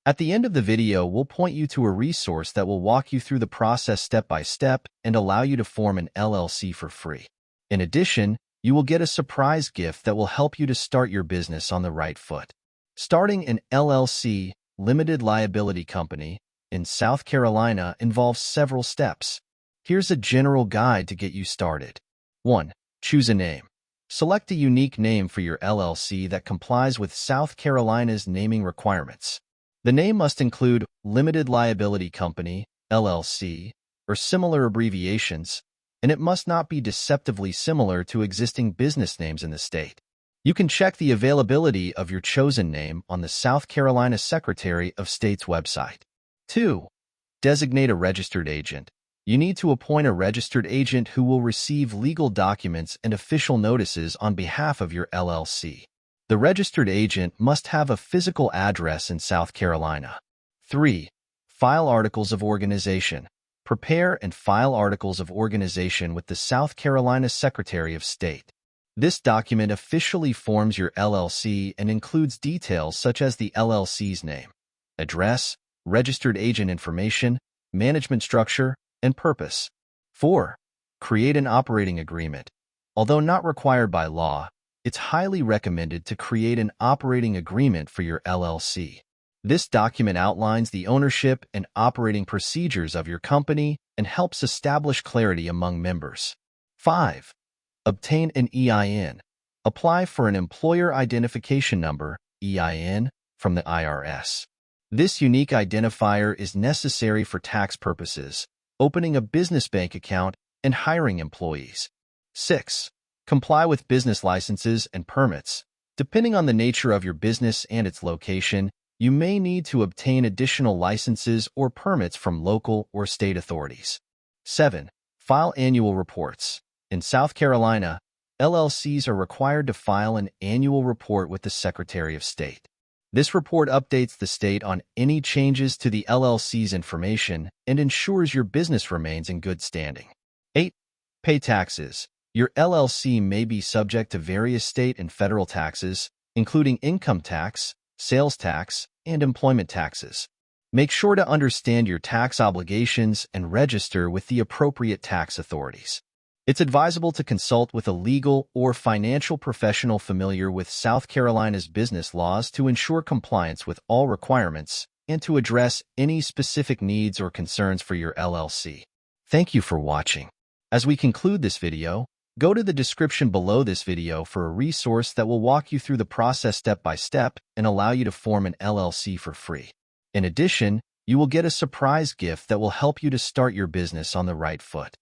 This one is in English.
At the end of the video, we'll point you to a resource that will walk you through the process step by step and allow you to form an LLC for free. In addition, you will get a surprise gift that will help you to start your business on the right foot. Starting an LLC, limited liability company, in South Carolina involves several steps. Here's a general guide to get you started. 1. Choose a name. Select a unique name for your LLC that complies with South Carolina's naming requirements. The name must include Limited Liability Company, LLC, or similar abbreviations, and it must not be deceptively similar to existing business names in the state. You can check the availability of your chosen name on the South Carolina Secretary of State's website. 2. Designate a registered agent. You need to appoint a registered agent who will receive legal documents and official notices on behalf of your LLC. The registered agent must have a physical address in South Carolina. 3. File articles of organization. Prepare and file articles of organization with the South Carolina Secretary of State. This document officially forms your LLC and includes details such as the LLC's name, address, registered agent information, management structure, and purpose. 4. Create an operating agreement. Although not required by law, it's highly recommended to create an operating agreement for your LLC. This document outlines the ownership and operating procedures of your company and helps establish clarity among members. 5. Obtain an EIN. Apply for an Employer Identification Number, EIN, from the IRS. This unique identifier is necessary for tax purposes, opening a business bank account, and hiring employees. 6. Comply with business licenses and permits. Depending on the nature of your business and its location, you may need to obtain additional licenses or permits from local or state authorities. 7. File annual reports. In South Carolina, LLCs are required to file an annual report with the Secretary of State. This report updates the state on any changes to the LLC's information and ensures your business remains in good standing. 8. Pay taxes. Your LLC may be subject to various state and federal taxes, including income tax, sales tax, and employment taxes. Make sure to understand your tax obligations and register with the appropriate tax authorities. It's advisable to consult with a legal or financial professional familiar with South Carolina's business laws to ensure compliance with all requirements and to address any specific needs or concerns for your LLC. Thank you for watching. As we conclude this video, go to the description below this video for a resource that will walk you through the process step by step and allow you to form an LLC for free. In addition, you will get a surprise gift that will help you to start your business on the right foot.